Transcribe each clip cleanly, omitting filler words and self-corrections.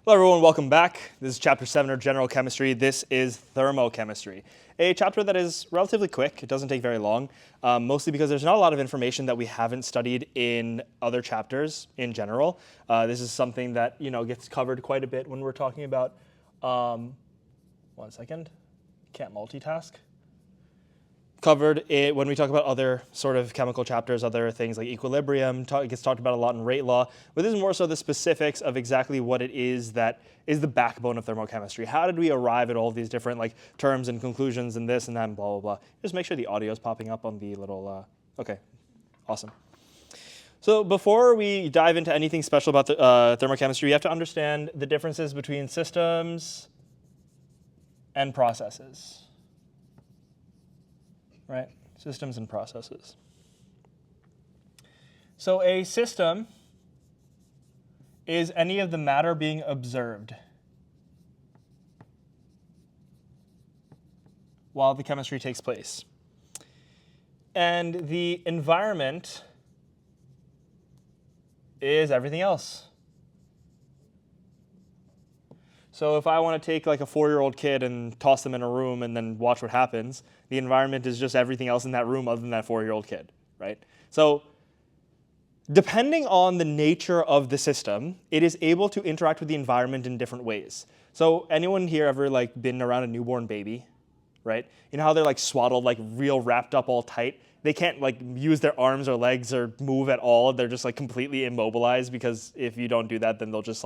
Hello everyone, welcome back. This is Chapter 7 of General Chemistry. This is Thermochemistry, a chapter that is relatively quick. It doesn't take very long, mostly because there's not a lot of information that we haven't studied in other chapters in general. This is something that gets covered quite a bit when we're talking about, 1 second, can't multitask. Covered it when we talk about other sort of chemical chapters, other things like equilibrium. It gets talked about a lot in rate law, but this is more so the specifics of exactly what it is that is the backbone of thermochemistry. How did we arrive at all of these different terms and conclusions and this and that and blah, blah, blah. Just make sure the audio is popping up on the little, okay, awesome. So before we dive into anything special about the, thermochemistry, you have to understand the differences between systems and processes. Right? Systems and processes. So a system is any of the matter being observed while the chemistry takes place. And the environment is everything else. So if I want to take a 4-year-old kid and toss them in a room and then watch what happens, the environment is just everything else in that room other than that 4-year-old kid, right? So depending on the nature of the system, it is able to interact with the environment in different ways. So anyone here ever been around a newborn baby, right? You know how they're swaddled, real wrapped up all tight? They can't use their arms or legs or move at all. They're just completely immobilized, because if you don't do that, then they'll just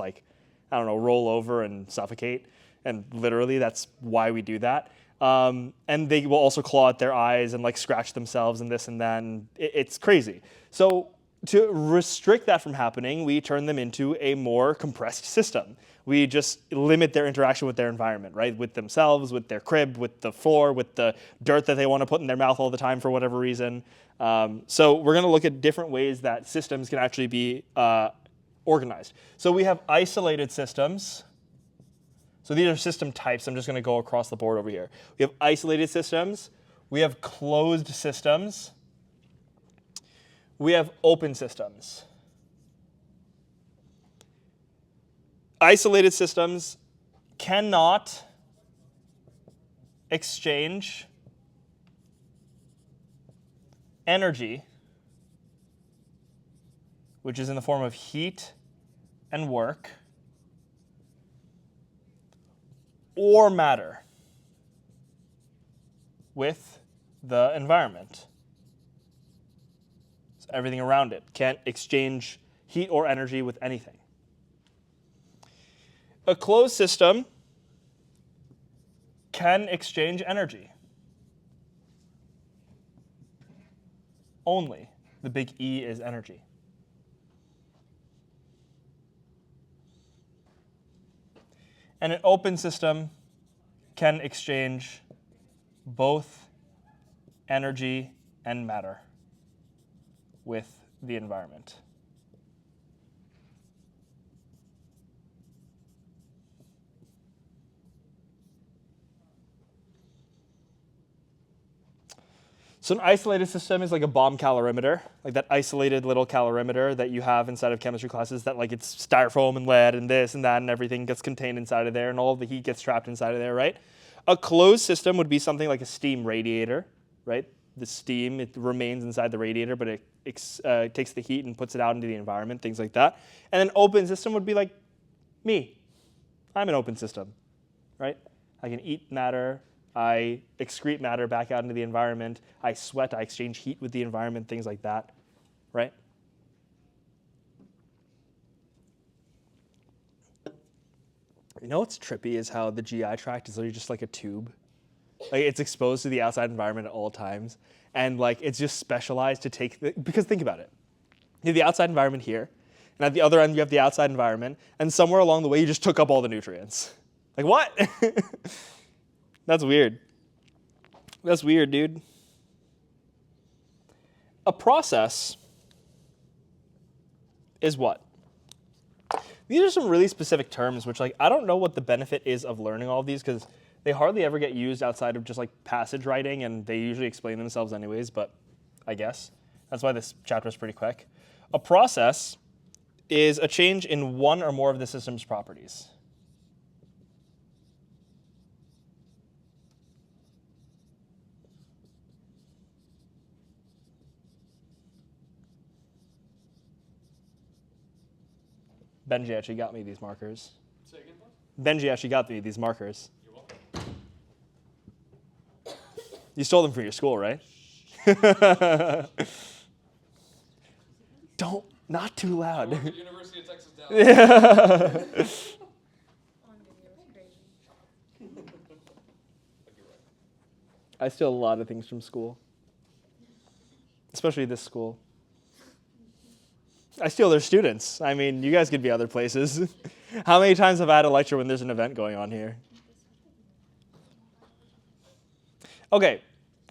I don't know, roll over and suffocate. And literally, that's why we do that. And they will also claw at their eyes and scratch themselves and this and that. And it's crazy. So to restrict that from happening, we turn them into a more compressed system. We just limit their interaction with their environment, right? With themselves, with their crib, with the floor, with the dirt that they want to put in their mouth all the time for whatever reason. So we're going to look at different ways that systems can actually be organized. So we have isolated systems. So these are system types. I'm just going to go across the board over here. We have isolated systems. We have closed systems. We have open systems. Isolated systems cannot exchange energy, which is in the form of heat and work, or matter with the environment. So everything around it can't exchange heat or energy with anything. A closed system can exchange energy. Only. The big E is energy. And an open system can exchange both energy and matter with the environment. So an isolated system is like a bomb calorimeter, like that isolated little calorimeter that you have inside of chemistry classes that it's styrofoam and lead and this and that and everything gets contained inside of there and all of the heat gets trapped inside of there, right? A closed system would be something like a steam radiator, right? The steam, it remains inside the radiator, but it takes the heat and puts it out into the environment, things like that. And an open system would be like me. I'm an open system, right? I can eat matter. I excrete matter back out into the environment. I sweat. I exchange heat with the environment, things like that, right? You know what's trippy is how the GI tract is literally just like a tube. It's exposed to the outside environment at all times. And it's just specialized to take, because think about it. You have the outside environment here, and at the other end you have the outside environment, and somewhere along the way you just took up all the nutrients. What? That's weird. That's weird, dude. A process is what? These are some really specific terms, which I don't know what the benefit is of learning all of these, because they hardly ever get used outside of just passage writing, and they usually explain themselves anyways, but I guess. That's why this chapter is pretty quick. A process is a change in one or more of the system's properties. Benji actually got me these markers. Say again, boss? Benji actually got me these markers. You're welcome. You stole them from your school, right? Don't, not too I loud. worked at University of Texas Dallas. Yeah. I steal a lot of things from school, especially this school. I steal their students. I mean, you guys could be other places. How many times have I had a lecture when there's an event going on here? Okay,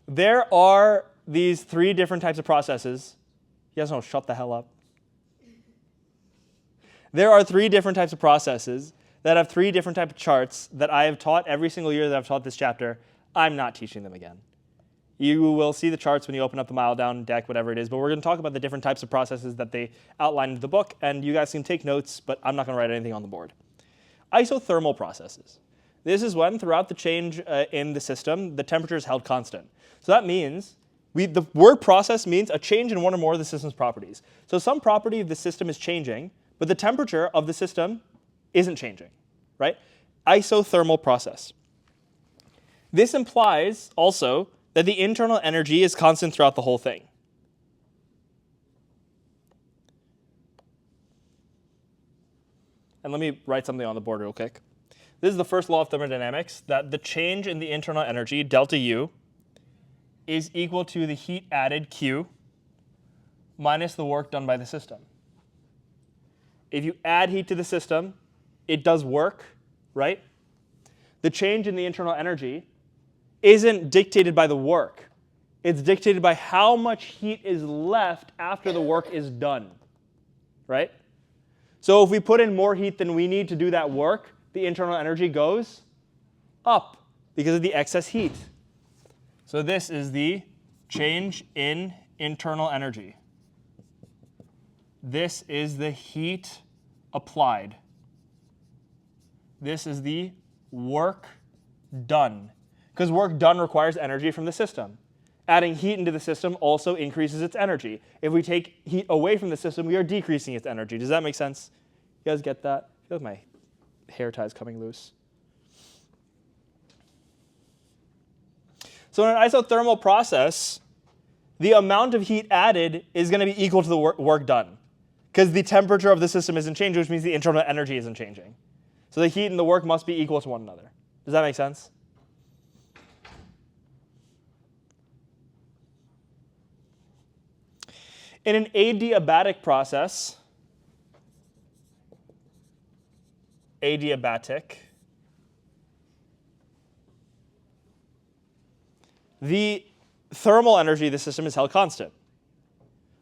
there are these 3 different types of processes. You guys don't shut the hell up. There are 3 different types of processes that have 3 different types of charts that I have taught every single year that I've taught this chapter. I'm not teaching them again. You will see the charts when you open up the mile down deck, whatever it is, but we're going to talk about the different types of processes that they outline in the book, and you guys can take notes, but I'm not going to write anything on the board. Isothermal processes. This is when, throughout the change in the system, the temperature is held constant. So that means, the word process means a change in one or more of the system's properties. So some property of the system is changing, but the temperature of the system isn't changing, right? Isothermal process. This implies also that the internal energy is constant throughout the whole thing. And let me write something on the board real quick. This is the first law of thermodynamics, that the change in the internal energy, delta U, is equal to the heat added, Q, minus the work done by the system. If you add heat to the system, it does work, right? The change in the internal energy isn't dictated by the work. It's dictated by how much heat is left after the work is done, right? So if we put in more heat than we need to do that work, the internal energy goes up because of the excess heat. So this is the change in internal energy. This is the heat applied. This is the work done. Because work done requires energy from the system. Adding heat into the system also increases its energy. If we take heat away from the system, we are decreasing its energy. Does that make sense? You guys get that? I feel like my hair tie is coming loose. So in an isothermal process, the amount of heat added is going to be equal to the work done. Because the temperature of the system isn't changing, which means the internal energy isn't changing. So the heat and the work must be equal to one another. Does that make sense? In an adiabatic process, the thermal energy of the system is held constant,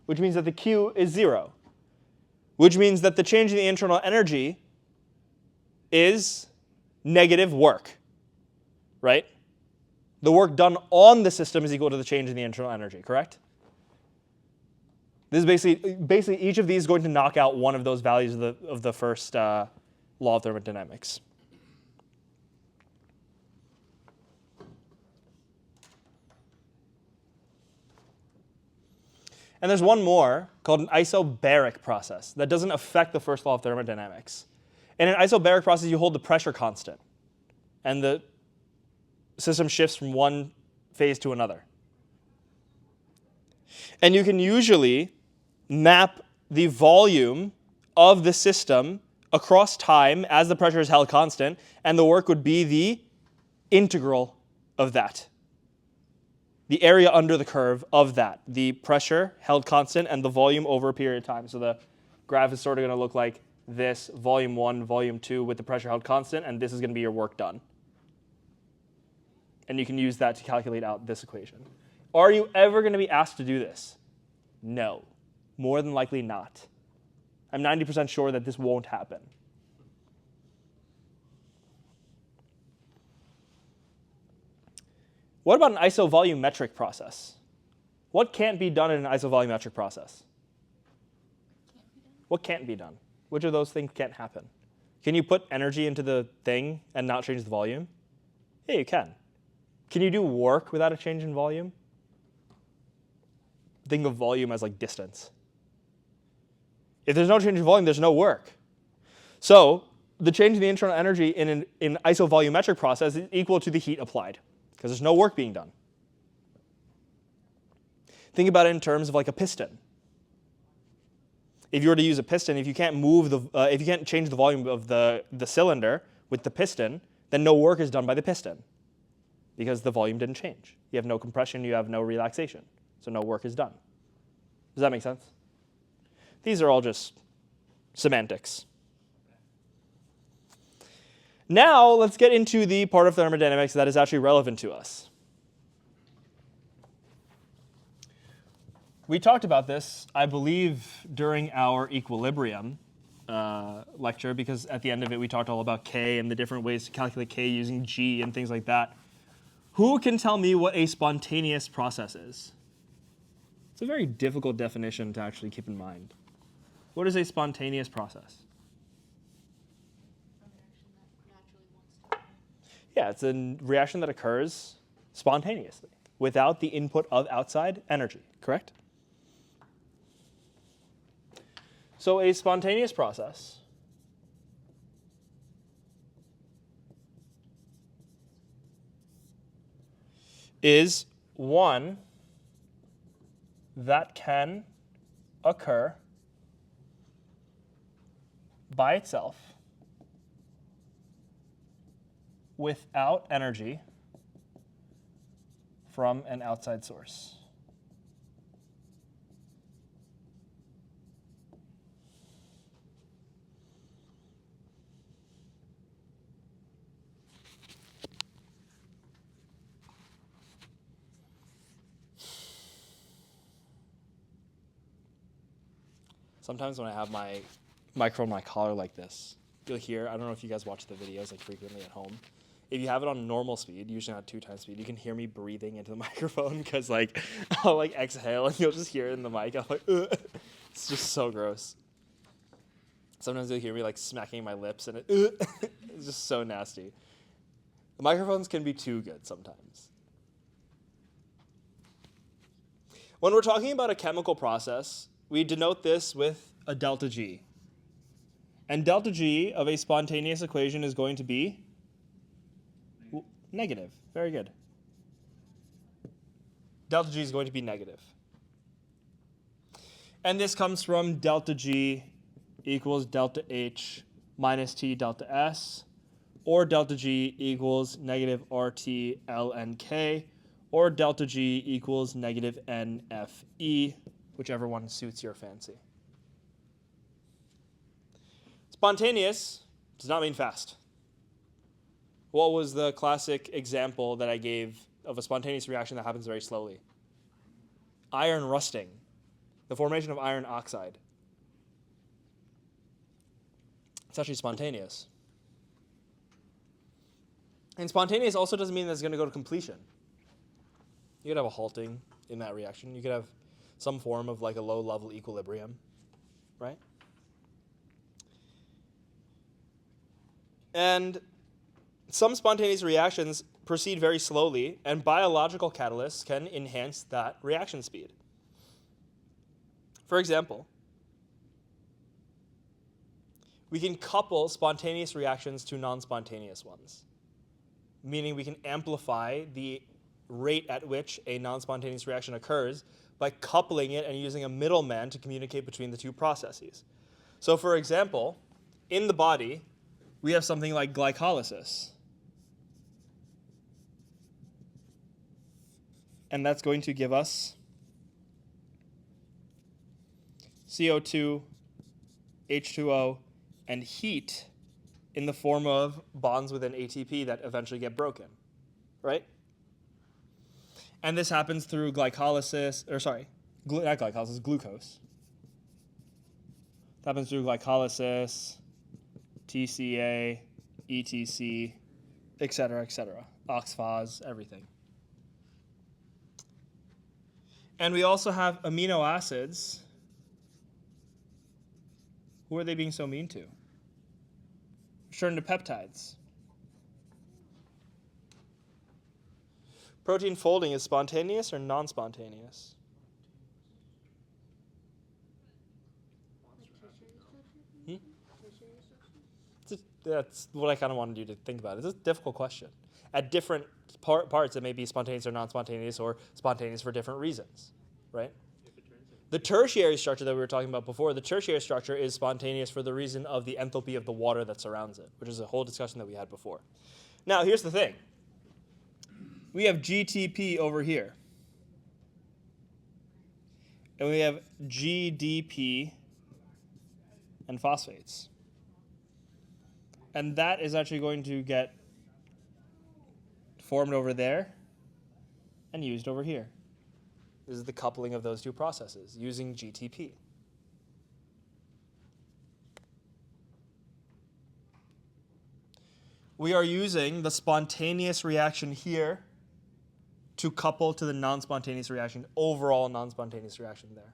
which means that the Q is 0, which means that the change in the internal energy is negative work, right? The work done on the system is equal to the change in the internal energy, correct? This is basically each of these is going to knock out one of those values of the first law of thermodynamics. And there's one more called an isobaric process that doesn't affect the first law of thermodynamics. In an isobaric process, you hold the pressure constant, and the system shifts from one phase to another. And you can usually map the volume of the system across time as the pressure is held constant, and the work would be the integral of that. The area under the curve of that. The pressure held constant and the volume over a period of time. So the graph is sort of going to look like this, volume 1, volume 2 with the pressure held constant, and this is going to be your work done. And you can use that to calculate out this equation. Are you ever going to be asked to do this? No. More than likely not. I'm 90% sure that this won't happen. What about an isovolumetric process? What can't be done in an isovolumetric process? What can't be done? Which of those things can't happen? Can you put energy into the thing and not change the volume? Yeah, you can. Can you do work without a change in volume? Think of volume as like distance. If there's no change in volume, there's no work. So the change in the internal energy in an isovolumetric process is equal to the heat applied, because there's no work being done. Think about it in terms of like a piston. If you were to use a piston, if you can't change the volume of the cylinder with the piston, then no work is done by the piston, because the volume didn't change. You have no compression, you have no relaxation, so no work is done. Does that make sense? These are all just semantics. Now let's get into the part of thermodynamics that is actually relevant to us. We talked about this, I believe, during our equilibrium lecture, because at the end of it we talked all about K and the different ways to calculate K using G and things like that. Who can tell me what a spontaneous process is? It's a very difficult definition to actually keep in mind. What is a spontaneous process? Yeah, it's a reaction that occurs spontaneously without the input of outside energy, correct? So a spontaneous process is one that can occur by itself without energy from an outside source. Sometimes when I have my microphone on my collar like this, you'll hear, I don't know if you guys watch the videos like frequently at home. If you have it on normal speed, usually not 2 times speed, you can hear me breathing into the microphone because like I'll like exhale and you'll just hear it in the mic. I'm like, ugh. It's just so gross. Sometimes you'll hear me like smacking my lips and it's just so nasty. The microphones can be too good sometimes. When we're talking about a chemical process, we denote this with a delta G. And delta G of a spontaneous equation is going to be negative. Very good. Delta G is going to be negative. And this comes from delta G equals delta H minus T delta S, or delta G equals negative RT ln K, or delta G equals negative NFE, whichever one suits your fancy. Spontaneous does not mean fast. What was the classic example that I gave of a spontaneous reaction that happens very slowly? Iron rusting, the formation of iron oxide. It's actually spontaneous. And spontaneous also doesn't mean that it's going to go to completion. You could have a halting in that reaction. You could have some form of like a low-level equilibrium, right? And some spontaneous reactions proceed very slowly, and biological catalysts can enhance that reaction speed. For example, we can couple spontaneous reactions to non-spontaneous ones, meaning we can amplify the rate at which a non-spontaneous reaction occurs by coupling it and using a middleman to communicate between the two processes. So for example, in the body, we have something like glycolysis. And that's going to give us CO2, H2O, and heat in the form of bonds within ATP that eventually get broken, right? And this happens through glucose. It happens through glycolysis, TCA, ETC, etc., oxphos, everything. And we also have amino acids. Who are they being so mean to? Turn to peptides. Protein folding is spontaneous or non-spontaneous? That's what I kind of wanted you to think about. It's a difficult question. At different parts, it may be spontaneous or non-spontaneous or spontaneous for different reasons, right? The tertiary structure that we were talking about before, the tertiary structure is spontaneous for the reason of the enthalpy of the water that surrounds it, which is a whole discussion that we had before. Now, here's the thing. We have GTP over here. And we have GDP and phosphates. And that is actually going to get formed over there and used over here. This is the coupling of those two processes using GTP. We are using the spontaneous reaction here to couple to the non-spontaneous reaction, overall non-spontaneous reaction there.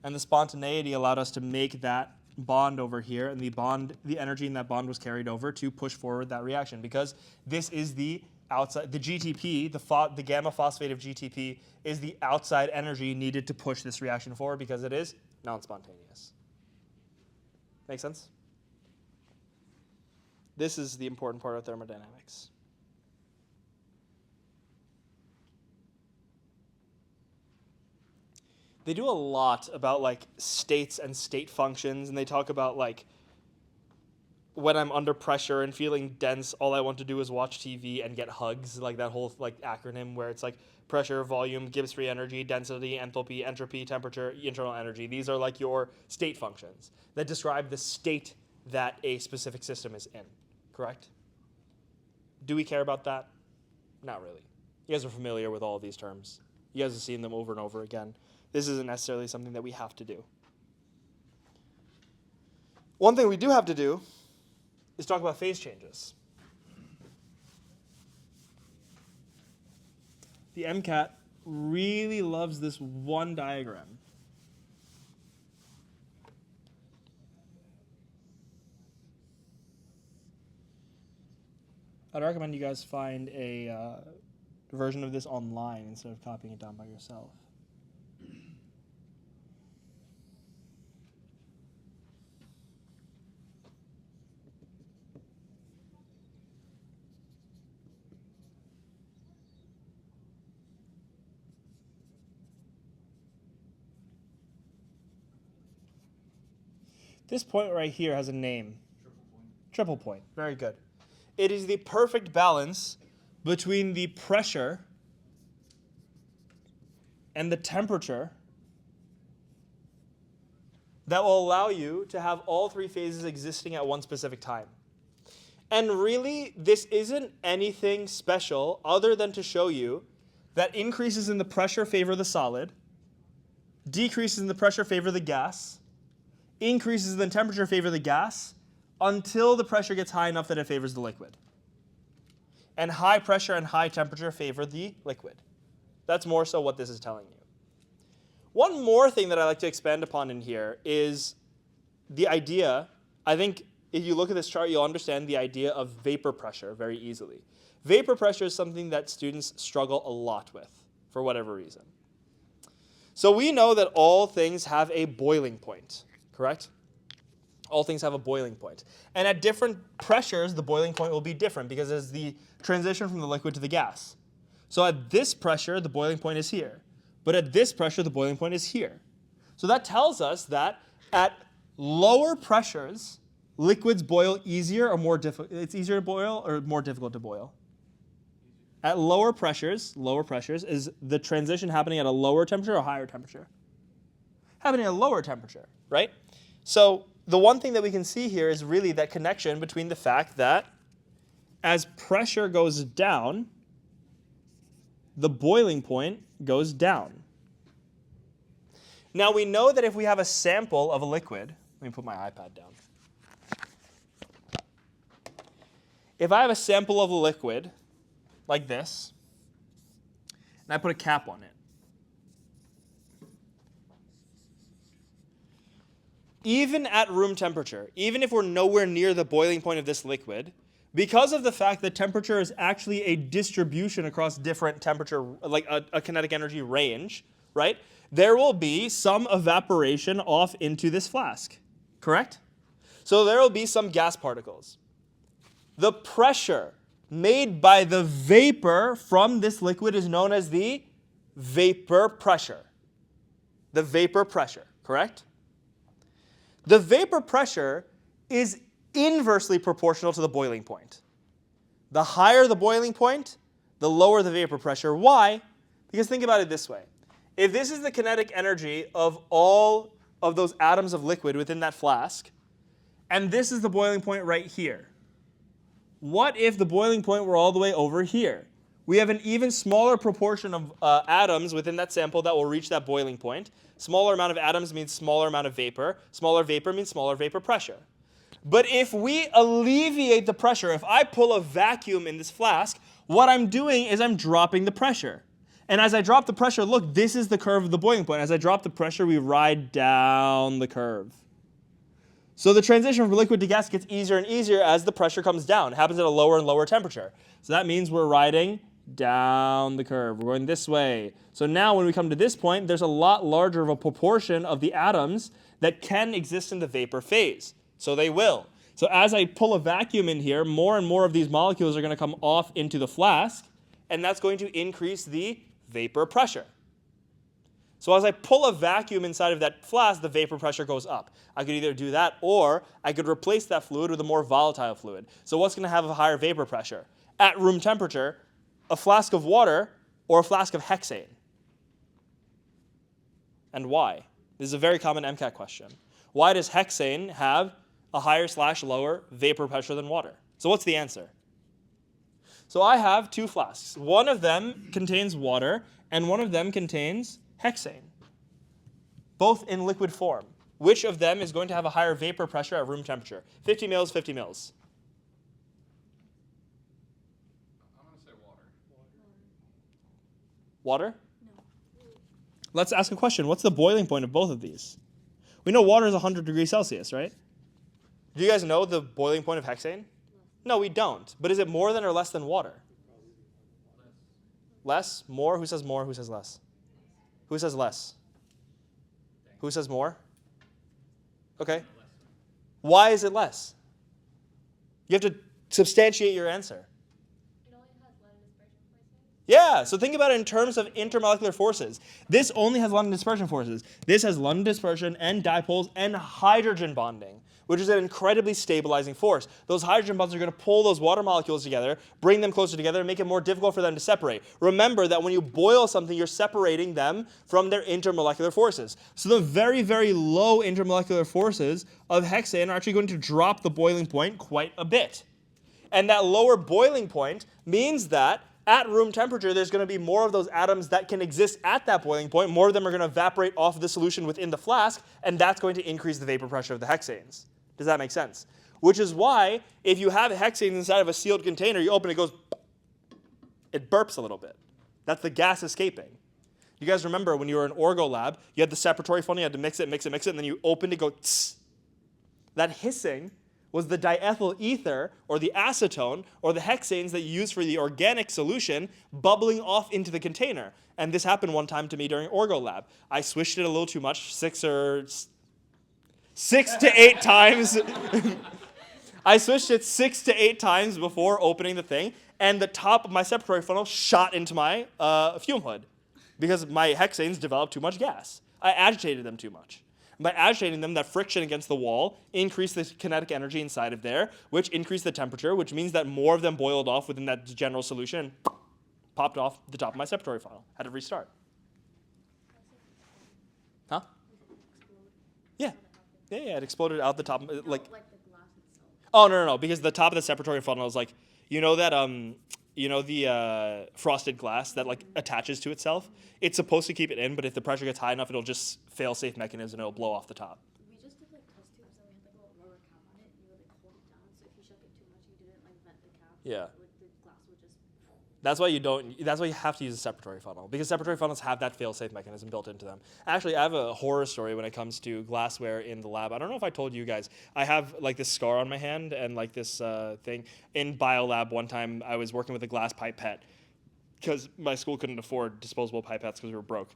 And the spontaneity allowed us to make that bond over here, and the energy in that bond was carried over to push forward that reaction, because this is the outside, the GTP, the gamma phosphate of GTP is the outside energy needed to push this reaction forward because it is non-spontaneous. Make sense? This is the important part of thermodynamics. They do a lot about like states and state functions, and they talk about like when I'm under pressure and feeling dense, all I want to do is watch TV and get hugs, like that whole like acronym where it's like pressure, volume, Gibbs free energy, density, enthalpy, entropy, temperature, internal energy. These are like your state functions that describe the state that a specific system is in, correct? Do we care about that? Not really. You guys are familiar with all of these terms. You guys have seen them over and over again. This isn't necessarily something that we have to do. One thing we do have to do is talk about phase changes. The MCAT really loves this one diagram. I'd recommend you guys find a version of this online instead of copying it down by yourself. This point right here has a name. Triple point. Very good. It is the perfect balance between the pressure and the temperature that will allow you to have all three phases existing at one specific time. And really, this isn't anything special other than to show you that increases in the pressure favor the solid, decreases in the pressure favor the gas, increases in the temperature favor the gas, until the pressure gets high enough that it favors the liquid. And high pressure and high temperature favor the liquid. That's more so what this is telling you. One more thing that I like to expand upon in here is the idea, I think if you look at this chart, you'll understand the idea of vapor pressure very easily. Vapor pressure is something that students struggle a lot with for whatever reason. So we know that all things have a boiling point, correct? All things have a boiling point. And at different pressures, the boiling point will be different because it's the transition from the liquid to the gas. So at this pressure, the boiling point is here. But at this pressure, the boiling point is here. So that tells us that at lower pressures, liquids boil easier or more difficult. It's easier to boil or more difficult to boil? At lower pressures is the transition happening at a lower temperature or higher temperature? Happening at a lower temperature, right? So the one thing that we can see here is really that connection between the fact that as pressure goes down, the boiling point goes down. Now we know that if we have a sample of a liquid, let me put my iPad down. If I have a sample of a liquid like this, and I put a cap on it, even at room temperature, even if we're nowhere near the boiling point of this liquid, because of the fact that temperature is actually a distribution across different temperature, like a kinetic energy range, right? There will be some evaporation off into this flask. correct? So there will be some gas particles. The pressure made by the vapor from this liquid is known as the vapor pressure. The vapor pressure, correct? The vapor pressure is inversely proportional to the boiling point. The higher the boiling point, the lower the vapor pressure. Why? Because think about it this way. If this is the kinetic energy of all of those atoms of liquid within that flask, and this is the boiling point right here, what if the boiling point were all the way over here? We have an even smaller proportion of atoms within that sample that will reach that boiling point. Smaller amount of atoms means smaller amount of vapor. Smaller vapor means smaller vapor pressure. But if we alleviate the pressure, if I pull a vacuum in this flask, what I'm doing is I'm dropping the pressure. And as I drop the pressure, look, this is the curve of the boiling point. As I drop the pressure, we ride down the curve. So the transition from liquid to gas gets easier and easier as the pressure comes down. It happens at a lower and lower temperature. So that means we're riding down the curve. We're going this way. So now when we come to this point, there's a lot larger of a proportion of the atoms that can exist in the vapor phase. So they will. So as I pull a vacuum in here, more and more of these molecules are going to come off into the flask, and that's going to increase the vapor pressure. So as I pull a vacuum inside of that flask, the vapor pressure goes up. I could either do that, or I could replace that fluid with a more volatile fluid. So what's going to have a higher vapor pressure? At room temperature, a flask of water or a flask of hexane. And why? This is a very common MCAT question. Why does hexane have a higher/lower vapor pressure than water? So what's the answer? So I have two flasks. One of them contains water, and one of them contains hexane, both in liquid form. Which of them is going to have a higher vapor pressure at room temperature? 50 mils, 50 mils. I'm going to say water. Water? No. Let's ask a question. What's the boiling point of both of these? We know water is 100 degrees Celsius, right? Do you guys know the boiling point of hexane? No, we don't. But is it more than or less than water? Less? More? Who says more? Who says less? Who says less? Who says more? Okay. Why is it less? You have to substantiate your answer. It only has London dispersion forces. Yeah, so think about it in terms of intermolecular forces. This only has London dispersion forces. This has London dispersion and dipoles and hydrogen bonding, which is an incredibly stabilizing force. Those hydrogen bonds are going to pull those water molecules together, bring them closer together, and make it more difficult for them to separate. Remember that when you boil something, you're separating them from their intermolecular forces. So the very, very low intermolecular forces of hexane are actually going to drop the boiling point quite a bit. And that lower boiling point means that at room temperature, there's going to be more of those atoms that can exist at that boiling point. More of them are going to evaporate off the solution within the flask, and that's going to increase the vapor pressure of the hexanes. Does that make sense? Which is why if you have hexanes inside of a sealed container, you open it, it burps a little bit. That's the gas escaping. You guys remember when you were in Orgo lab, you had the separatory funnel, you had to mix it, and then you opened it, go tss. That hissing was the diethyl ether or the acetone or the hexanes that you use for the organic solution bubbling off into the container. And this happened one time to me during Orgo lab. I swished it a little too much, 6 to 8 times. I switched it 6 to 8 times before opening the thing, and the top of my separatory funnel shot into my fume hood because my hexanes developed too much gas. I agitated them too much. By agitating them, that friction against the wall increased the kinetic energy inside of there, which increased the temperature, which means that more of them boiled off within that general solution and popped off the top of my separatory funnel. Had to restart. Huh? Yeah. Yeah, it exploded out the top. Like the glass itself. Oh, no, because the top of the separatory funnel is like, you know that, the frosted glass that like attaches to itself? It's supposed to keep it in, but if the pressure gets high enough, it'll just fail-safe mechanism and it'll blow off the top. We just did like test tubes and we had like a little rubber cap on it and you would like hold it down, so if you shook it too much, you didn't like vent the cap. Yeah. The glass would just. That's why you have to use a separatory funnel, because separatory funnels have that fail-safe mechanism built into them. Actually, I have a horror story when it comes to glassware in the lab. I don't know if I told you guys. I have like this scar on my hand and like this thing. In biolab one time, I was working with a glass pipette because my school couldn't afford disposable pipettes because we were broke.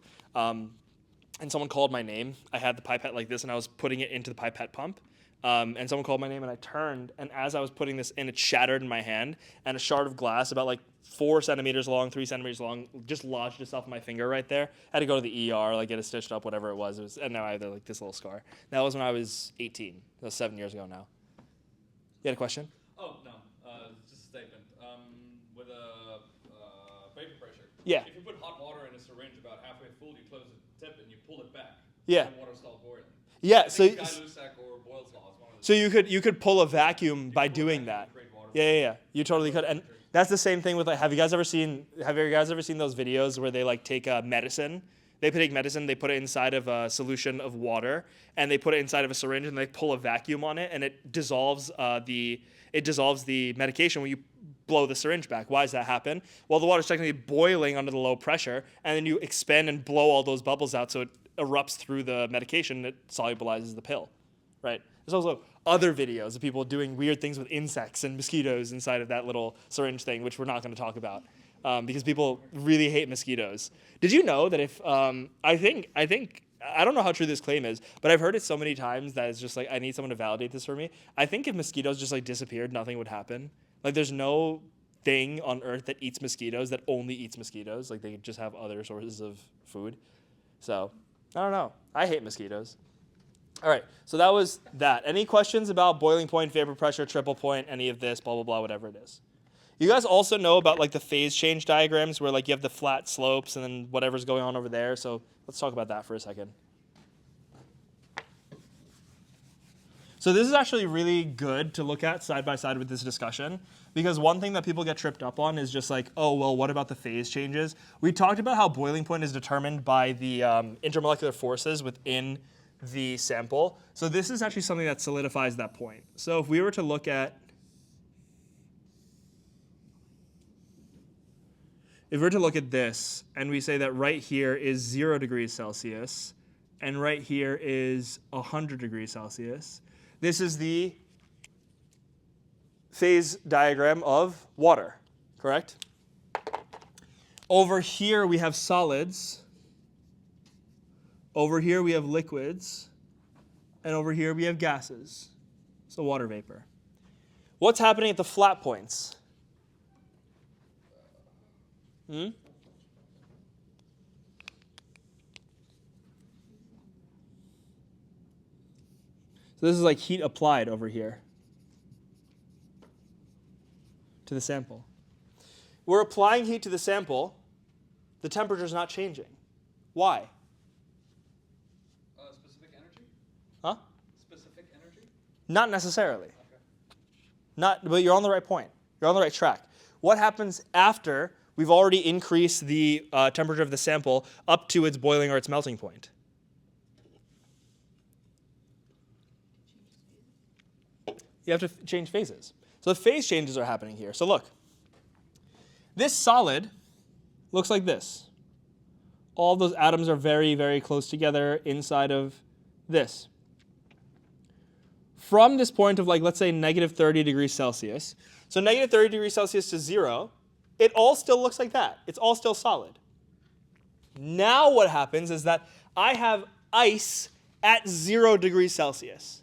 and someone called my name. I had the pipette like this, and I was putting it into the pipette pump. And someone called my name, and I turned, and as I was putting this in, it shattered in my hand, and a shard of glass about like 4 centimeters long, 3 centimeters long, just lodged itself in my finger right there. I had to go to the ER, like get it stitched up, whatever it was, and now I have like this little scar. That was when I was 18. That was 7 years ago now. You had a question? Oh, no. Just a statement. With a vapor pressure. Yeah. If you put hot water in a syringe about halfway full, you close the tip and you pull it back. Yeah. And water starts boiling. Yeah. I think Gay-Lussac or Boyle's law is one of the So you could pull a vacuum by doing that. Yeah. You totally could. And that's the same thing with like, have you guys ever seen those videos where they like take medicine? They take medicine, they put it inside of a solution of water, and they put it inside of a syringe, and they pull a vacuum on it, and it dissolves the medication when you blow the syringe back. Why does that happen? Well, the water's technically boiling under the low pressure, and then you expand and blow all those bubbles out, so it erupts through the medication, and it solubilizes the pill, right? There's also other videos of people doing weird things with insects and mosquitoes inside of that little syringe thing, which we're not going to talk about. Because people really hate mosquitoes. Did you know that if I don't know how true this claim is, but I've heard it so many times that it's just like I need someone to validate this for me. I think if mosquitoes just like disappeared, nothing would happen. Like there's no thing on Earth that eats mosquitoes that only eats mosquitoes. Like they could just have other sources of food. So I don't know. I hate mosquitoes. All right, so that was that. Any questions about boiling point, vapor pressure, triple point, any of this, blah blah blah, whatever it is? You guys also know about like the phase change diagrams where like you have the flat slopes and then whatever's going on over there. So let's talk about that for a second. So this is actually really good to look at side by side with this discussion, because one thing that people get tripped up on is just like, oh, well, what about the phase changes? We talked about how boiling point is determined by the intermolecular forces within the sample. So this is actually something that solidifies that point. So if we were to look at this, and we say that right here is 0 degrees Celsius, and right here is 100 degrees Celsius, this is the phase diagram of water, correct? Over here we have solids, over here we have liquids, and over here we have gases, so water vapor. What's happening at the flat points? So this is like heat applied over here to the sample. We're applying heat to the sample. The temperature is not changing. Why? Specific energy? Huh? Specific energy? Not necessarily. Okay. But you're on the right point. You're on the right track. What happens after we've already increased the temperature of the sample up to its boiling or its melting point? You have to change phases. So the phase changes are happening here. So look, this solid looks like this. All those atoms are very, very close together inside of this. From this point of like, let's say negative 30 degrees Celsius, so negative 30 degrees Celsius to 0, it all still looks like that. It's all still solid. Now what happens is that I have ice at 0 degrees Celsius.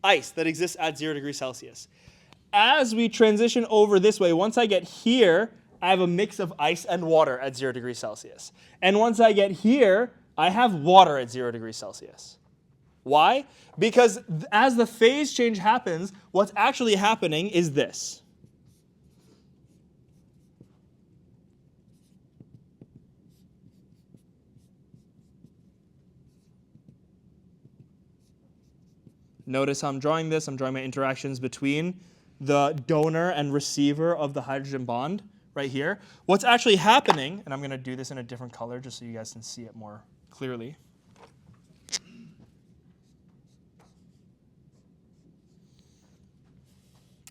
Ice that exists at 0 degrees Celsius. As we transition over this way, once I get here, I have a mix of ice and water at 0 degrees Celsius. And once I get here, I have water at 0 degrees Celsius. Why? Because as the phase change happens, what's actually happening is this. Notice how I'm drawing this. I'm drawing my interactions between the donor and receiver of the hydrogen bond right here. What's actually happening, and I'm going to do this in a different color just so you guys can see it more clearly.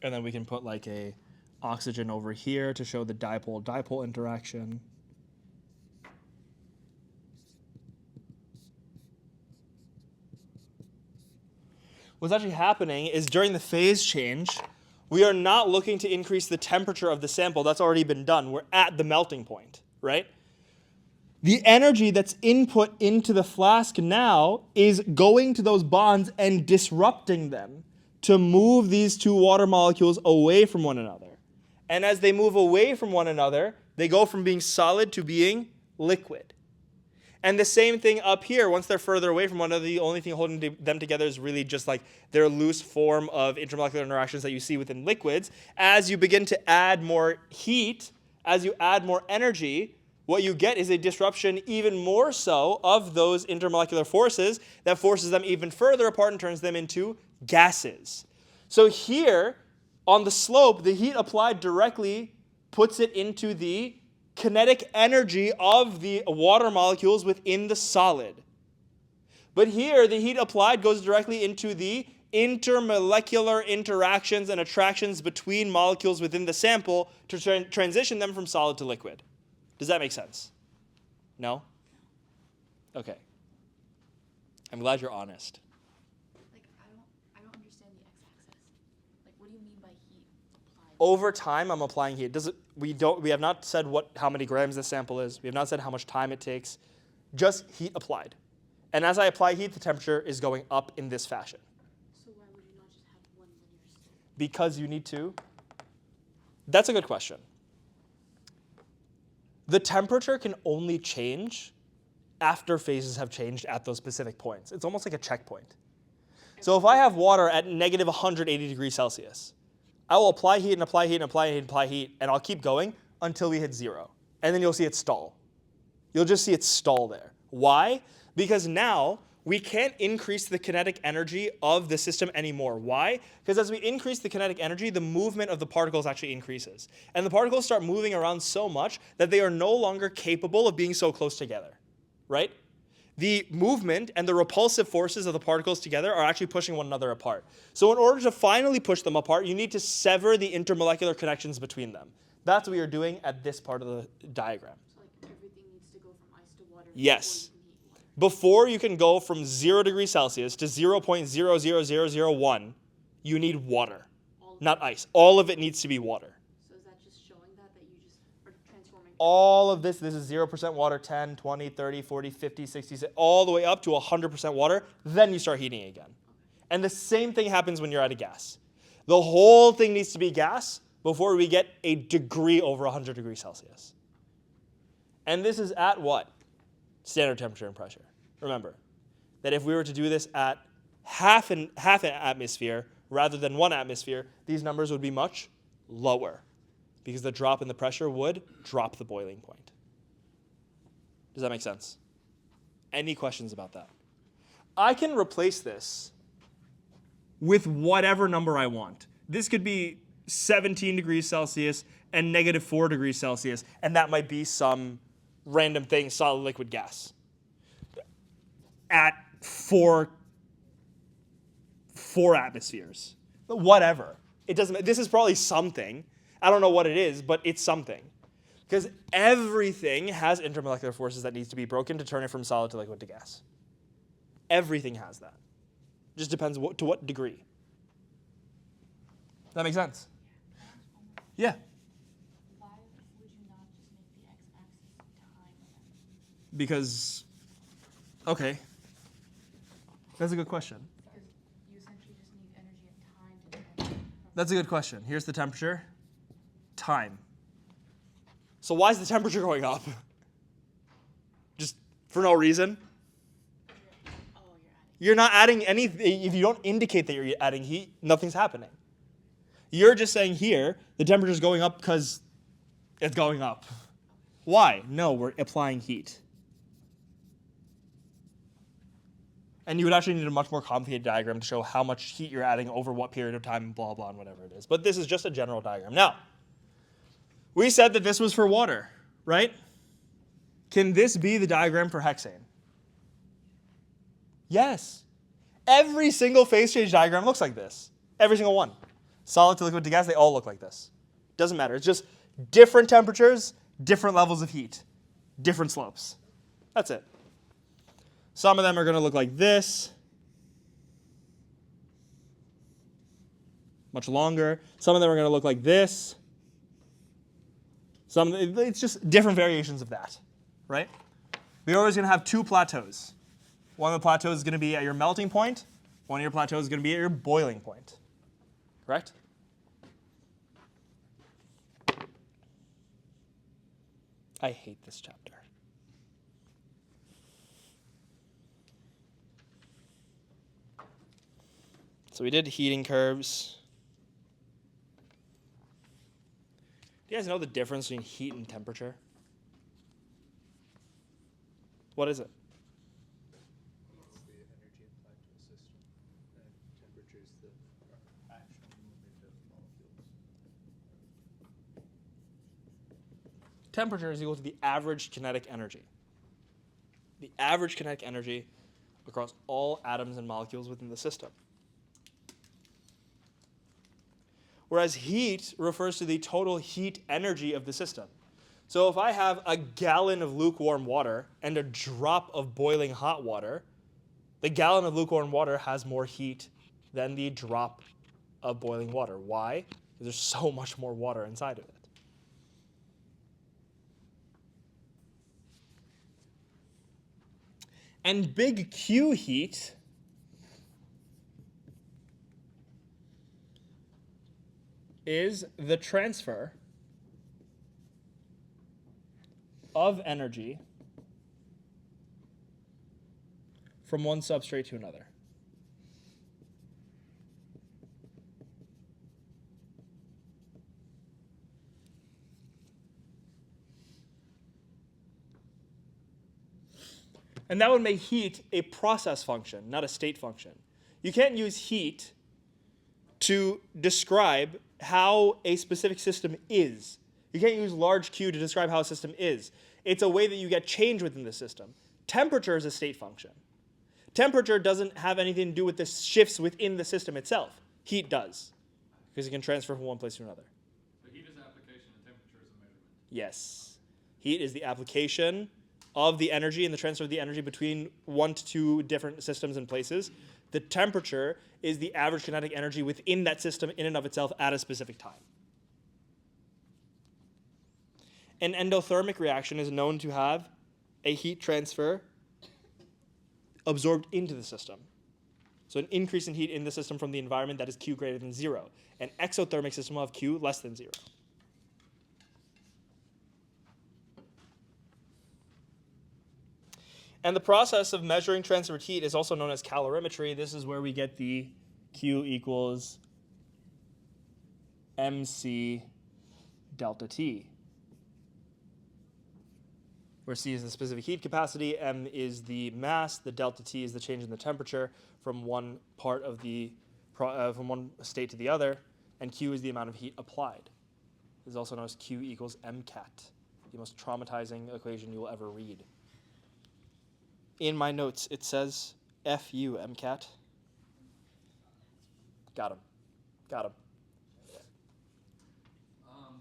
And then we can put like a oxygen over here to show the dipole-dipole interaction. What's actually happening is during the phase change, we are not looking to increase the temperature of the sample. That's already been done. We're at the melting point, right? The energy that's input into the flask now is going to those bonds and disrupting them to move these two water molecules away from one another. And as they move away from one another, they go from being solid to being liquid. And the same thing up here, once they're further away from one another, the only thing holding them together is really just like their loose form of intermolecular interactions that you see within liquids. As you begin to add more heat, as you add more energy, what you get is a disruption even more so of those intermolecular forces that forces them even further apart and turns them into gases. So here, on the slope, the heat applied directly puts it into the kinetic energy of the water molecules within the solid. But here, the heat applied goes directly into the intermolecular interactions and attractions between molecules within the sample to transition them from solid to liquid. Does that make sense? No? Okay. I'm glad you're honest. Like, I don't understand the x-axis. Like, what do you mean by heat applied? Over time, I'm applying heat. We have not said how many grams the sample is. We have not said how much time it takes. Just heat applied. And as I apply heat, the temperature is going up in this fashion. So why would you not just have one linear slope? Because you need to. That's a good question. The temperature can only change after phases have changed at those specific points. It's almost like a checkpoint. So if I have water at negative 180 degrees Celsius, I will apply heat and apply heat and apply heat and apply heat, and I'll keep going until we hit 0. And then you'll see it stall. You'll just see it stall there. Why? Because now we can't increase the kinetic energy of the system anymore. Why? Because as we increase the kinetic energy, the movement of the particles actually increases. And the particles start moving around so much that they are no longer capable of being so close together, right? The movement and the repulsive forces of the particles together are actually pushing one another apart. So in order to finally push them apart, you need to sever the intermolecular connections between them. That's what you're doing at this part of the diagram. So like everything needs to go from ice to water. Yes. Before you can heat Before you can go water. from 0 degrees Celsius to 0.00001, you need water, not ice. All of it needs to be water. So is that just showing that you just are transforming? All of this is 0% water, 10, 20, 30, 40, 50, 60, all the way up to 100% water. Then you start heating again. And the same thing happens when you're at a gas. The whole thing needs to be gas before we get a degree over 100 degrees Celsius. And this is at what? Standard temperature and pressure. Remember that if we were to do this at half an atmosphere rather than 1 atmosphere, these numbers would be much lower because the drop in the pressure would drop the boiling point. Does that make sense? Any questions about that? I can replace this with whatever number I want. This could be 17 degrees Celsius and negative 4 degrees Celsius, and that might be some random thing, solid, liquid, gas. At 4 atmospheres. Whatever. It doesn't. This is probably something. I don't know what it is, but it's something. Because everything has intermolecular forces that needs to be broken to turn it from solid to liquid to gas. Everything has that. Just depends to what degree. Does that make sense? Yeah. Why would you not just make the x-axis time? Because, okay. That's a good question. Because you essentially just need energy and time to get from That's a good question. Here's the temperature. Time. So why is the temperature going up? Just for no reason? You're not adding anything. If you don't indicate that you're adding heat, nothing's happening. You're just saying here, the temperature's going up because it's going up. Why? No, we're applying heat. And you would actually need a much more complicated diagram to show how much heat you're adding over what period of time, blah, blah, and whatever it is. But this is just a general diagram. Now, we said that this was for water, right? Can this be the diagram for hexane? Yes. Every single phase change diagram looks like this. Every single one. Solid to liquid to gas, they all look like this. Doesn't matter. It's just different temperatures, different levels of heat, different slopes. That's it. Some of them are going to look like this. Much longer. Some of them are going to look like this. It's just different variations of that, right? we're always going to have two plateaus. One of the plateaus is going to be at your melting point. One of your plateaus is going to be at your boiling point. Correct? I hate this chapter. So we did heating curves. Do you guys know the difference between heat and temperature? What is it? It's the energy applied to a system, and temperature is the actual movement of molecules. Temperature is equal to the average kinetic energy. The average kinetic energy across all atoms and molecules within the system. Whereas heat refers to the total heat energy of the system. So if I have a gallon of lukewarm water and a drop of boiling hot water, the gallon of lukewarm water has more heat than the drop of boiling water. Why? Because there's so much more water inside of it. And big Q heat is the transfer of energy from one substrate to another. And that would make heat a process function, not a state function. You can't use heat to describe how a specific system is. You can't use large Q to describe how a system is. It's a way that you get change within the system. Temperature is a state function. Temperature doesn't have anything to do with the shifts within the system itself. Heat does, because it can transfer from one place to another. So heat is application and temperature is a measurement. Yes. Heat is the application of the energy and the transfer of the energy between one to two different systems and places. The temperature is the average kinetic energy within that system in and of itself at a specific time. An endothermic reaction is known to have a heat transfer absorbed into the system. So an increase in heat in the system from the environment that is Q greater than 0. An exothermic system will have Q less than 0. And the process of measuring transferred heat is also known as calorimetry. This is where we get the Q equals MC delta T, where C is the specific heat capacity, M is the mass, the delta T is the change in the temperature from one part of the from one state to the other, and Q is the amount of heat applied. This is also known as Q equals MCAT, the most traumatizing equation you will ever read. In my notes, it says FU MCAT. Got him. Got him.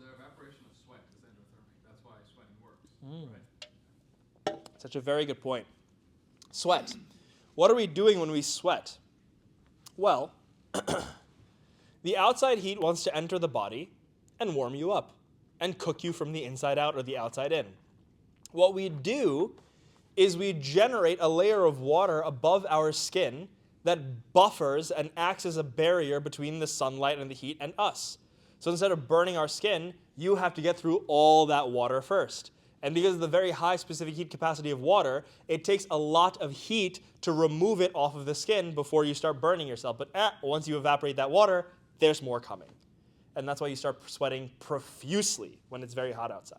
The evaporation of sweat is endothermic. That's why sweating works. Right? Such a very good point. Sweat. What are we doing when we sweat? Well, the outside heat wants to enter the body and warm you up and cook you from the inside out or the outside in. What we do is we generate a layer of water above our skin that buffers and acts as a barrier between the sunlight and the heat and us. So instead of burning our skin, you have to get through all that water first. And because of the very high specific heat capacity of water, it takes a lot of heat to remove it off of the skin before you start burning yourself. But once you evaporate that water, there's more coming. And that's why you start sweating profusely when it's very hot outside.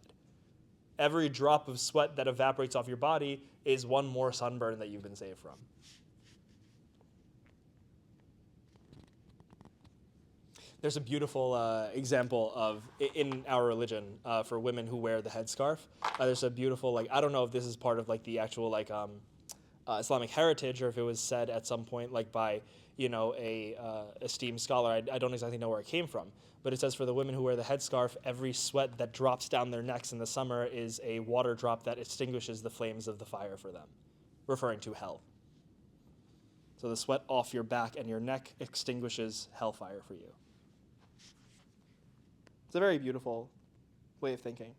Every drop of sweat that evaporates off your body is one more sunburn that you've been saved from. There's a beautiful example of, in our religion, for women who wear the headscarf. There's a beautiful, I don't know if this is part of the actual Islamic heritage or if it was said at some point by a esteemed scholar. I don't exactly know where it came from. But it says for the women who wear the headscarf, every sweat that drops down their necks in the summer is a water drop that extinguishes the flames of the fire for them, referring to hell. So the sweat off your back and your neck extinguishes hellfire for you. It's a very beautiful way of thinking.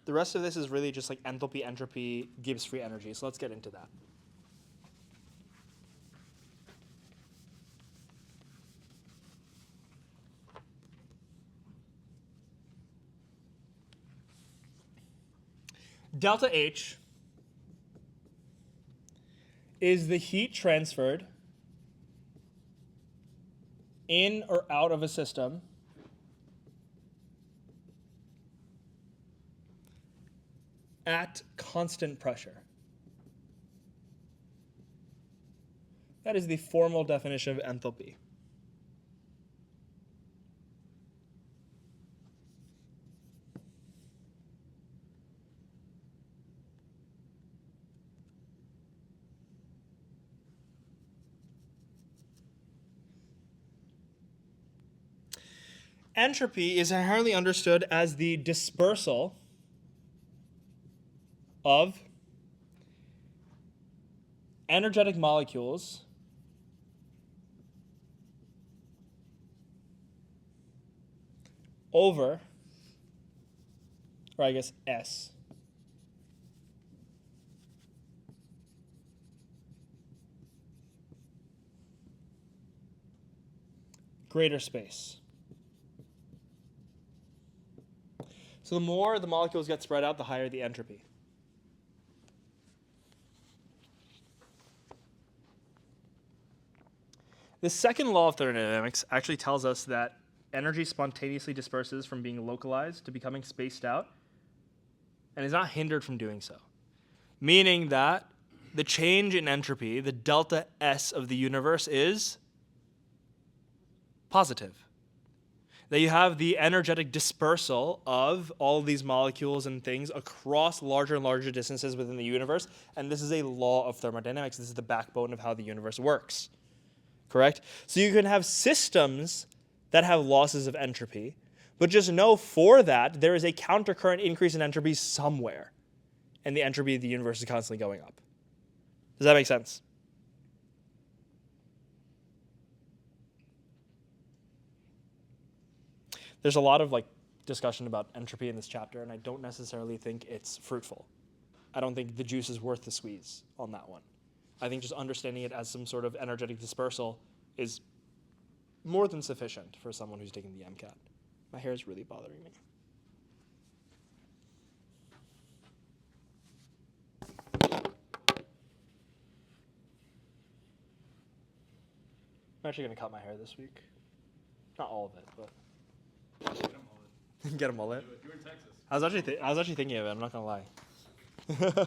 The rest of this is really just like enthalpy, entropy, Gibbs free energy. So let's get into that. Delta H is the heat transferred in or out of a system at constant pressure. That is the formal definition of enthalpy. Entropy is inherently understood as the dispersal of energetic molecules over, or I guess S, greater space. So the more the molecules get spread out, the higher the entropy. The second law of thermodynamics actually tells us that energy spontaneously disperses from being localized to becoming spaced out and is not hindered from doing so. Meaning that the change in entropy, the delta S of the universe, is positive. That you have the energetic dispersal of all of these molecules and things across larger and larger distances within the universe, and this is a law of thermodynamics. This is the backbone of how the universe works. Correct? So you can have systems that have losses of entropy, but just know for that there is a countercurrent increase in entropy somewhere, and the entropy of the universe is constantly going up. Does that make sense? There's a lot of discussion about entropy in this chapter, and I don't necessarily think it's fruitful. I don't think the juice is worth the squeeze on that one. I think just understanding it as some sort of energetic dispersal is more than sufficient for someone who's taking the MCAT. My hair is really bothering me. I'm actually going to cut my hair this week. Not all of it, but... Get a mullet. Get a mullet? Do it. You're in Texas. I was actually thinking of it, I'm not going to lie. What happened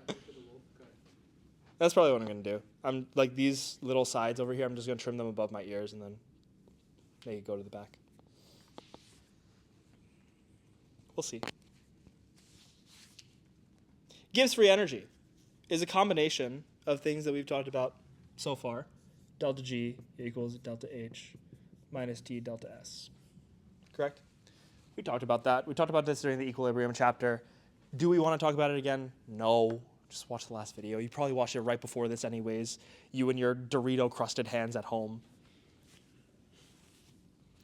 to the wolf cut? That's probably what I'm going to do. I'm these little sides over here, I'm just going to trim them above my ears and then make it go to the back. We'll see. Gibbs free energy is a combination of things that we've talked about so far. Delta G equals delta H minus T delta S. Correct? We talked about that. We talked about this during the equilibrium chapter. Do we want to talk about it again? No. Just watch the last video. You probably watched it right before this anyways. You and your Dorito-crusted hands at home.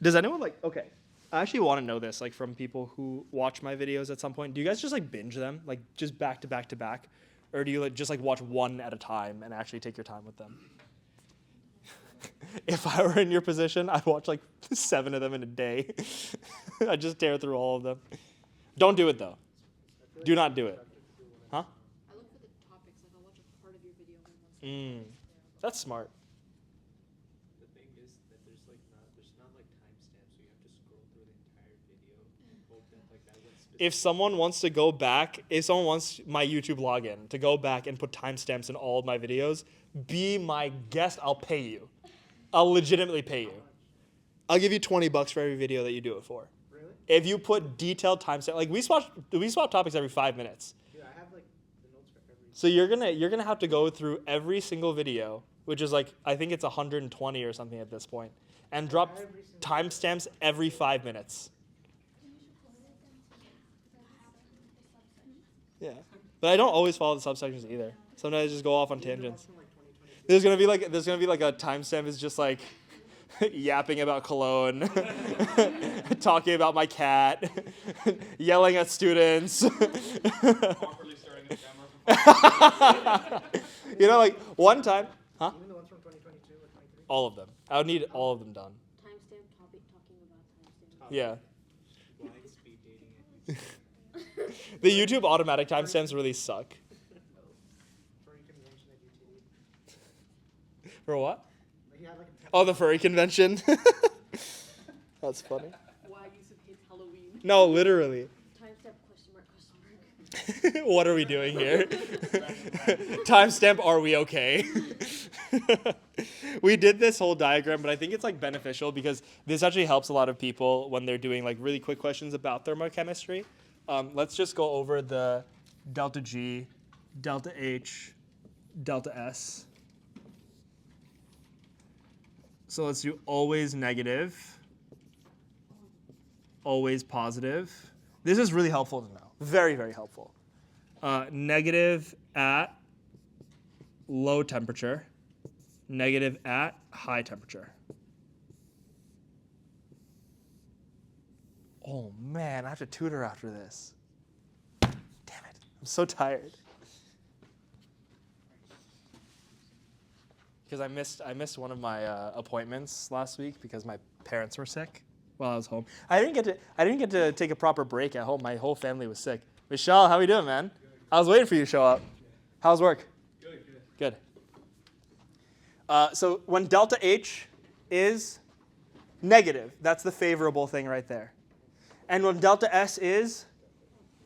Does anyone okay, I actually want to know this, from people who watch my videos at some point. Do you guys just binge them, just back to back to back? Or do you just watch one at a time and actually take your time with them? If I were in your position, I'd watch 7 of them in a day. I'd just tear through all of them. Don't do it though. Do not do it. Huh? I look for the topics. I'll watch a part of your video and once That's smart. The thing is that there's not timestamps, so you have to scroll through the entire video and hope that that one's If someone wants to go back, if someone wants my YouTube login to go back and put timestamps in all of my videos, be my guest. I'll pay you. I'll legitimately pay you. I'll give you $20 for every video that you do it for. Really? If you put detailed timestamps, we swap topics every 5 minutes. Yeah, I have the notes for every. So you're gonna have to go through every single video, which is I think it's 120 or something at this point, and drop timestamps every 5 minutes. Yeah, but I don't always follow the subsections either. Sometimes I just go off on tangents. There's gonna be a timestamp is just yapping about cologne, talking about my cat, yelling at students. Awkwardly staring at the camera. You know, like one time, huh? Even the ones from 2022 or 23? All of them. I would need all of them done. Timestamp topic talking about timestamp. Yeah. Blind speed dating at The YouTube automatic timestamps really suck. Furry convention at UTD. For what? He had like a Oh, the furry convention. That's funny. Why Yusuf hates Halloween. No, literally. Timestamp question mark. What are we doing here? Timestamp, are we okay? We did this whole diagram, but I think it's like beneficial because this actually helps a lot of people when they're doing like really quick questions about thermochemistry. Let's just go over the delta G, delta H, delta S. So let's do always negative, always positive. This is really helpful to know. Very, very helpful. Negative at low temperature, negative at high temperature. Oh man, I have to tutor after this. Damn it, I'm so tired. Because I missed one of my appointments last week because my parents were sick while I was home. I didn't get to take a proper break at home. My whole family was sick. Michelle, how are you doing, man? I was waiting for you to show up. How's work? Good. So when delta H is negative, that's the favorable thing right there. And when delta S is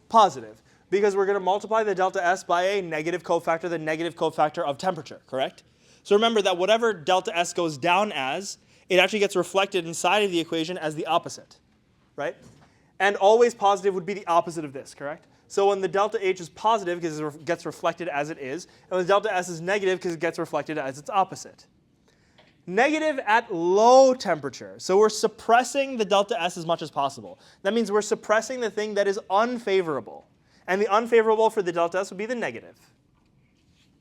positive, because we're going to multiply the delta S by a negative cofactor, the negative cofactor of temperature, correct? So remember that whatever delta S goes down as, it actually gets reflected inside of the equation as the opposite, right? And always positive would be the opposite of this, correct? So when the delta H is positive, because it gets reflected as it is, and when the delta S is negative, because it gets reflected as its opposite. Negative at low temperature. So we're suppressing the delta S as much as possible. That means we're suppressing the thing that is unfavorable. And the unfavorable for the delta S would be the negative.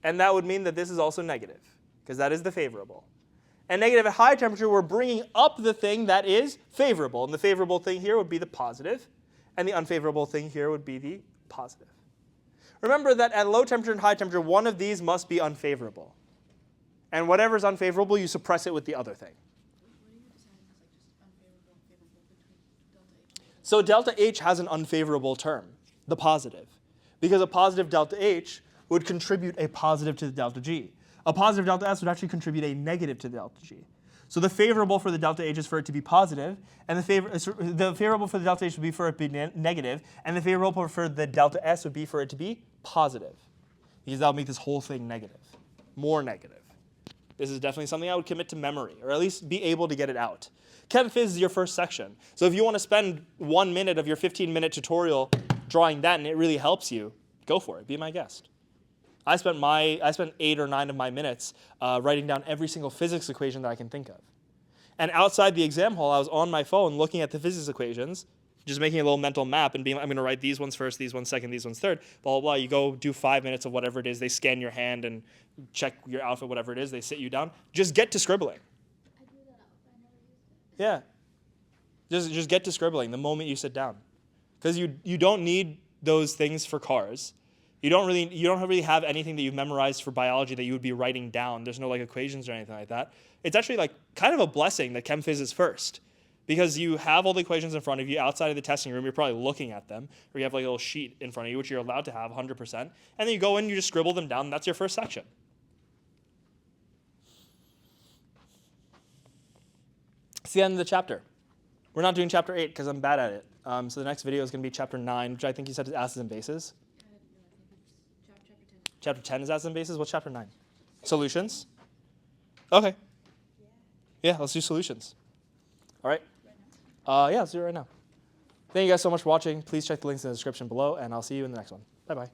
And that would mean that this is also negative, because that is the favorable. And negative at high temperature, we're bringing up the thing that is favorable. And the favorable thing here would be the positive, and the unfavorable thing here would be the positive. Remember that at low temperature and high temperature, one of these must be unfavorable. And whatever is unfavorable, you suppress it with the other thing. So delta H has an unfavorable term, the positive. Because a positive delta H would contribute a positive to the delta G. A positive delta S would actually contribute a negative to the delta G. So the favorable for the delta H is for it to be positive, and the favorable for the delta H would be for it to be negative, and the favorable for the delta S would be for it to be positive. Because that would make this whole thing negative, more negative. This is definitely something I would commit to memory, or at least be able to get it out. Chem Phys is your first section. So if you want to spend 1 minute of your 15-minute tutorial drawing that and it really helps you, go for it. Be my guest. I spent 8 or 9 of my minutes writing down every single physics equation that I can think of. And outside the exam hall, I was on my phone looking at the physics equations, just making a little mental map and being like, I'm going to write these ones first, these ones second, these ones third, blah, blah, blah. You go do 5 minutes of whatever it is. They scan your hand and check your outfit, whatever it is. They sit you down. Just get to scribbling. I do that, but I never used it. Yeah. Just get to scribbling the moment you sit down. Because you don't need those things for cars. You don't really have anything that you've memorized for biology that you would be writing down. There's no like equations or anything like that. It's actually like kind of a blessing that Chem Phys is first. Because you have all the equations in front of you outside of the testing room. You're probably looking at them. Or you have like a little sheet in front of you, which you're allowed to have 100%. And then you go in, you just scribble them down, and that's your first section. It's the end of the chapter. We're not doing chapter 8 because I'm bad at it. So the next video is going to be chapter 9, which I think you said is acids and bases. Chapter 10 is acids and bases. What's chapter 9? Solutions? Okay. Yeah, let's do solutions. All right. Yeah, let's do it right now. Thank you guys so much for watching. Please check the links in the description below, and I'll see you in the next one. Bye-bye.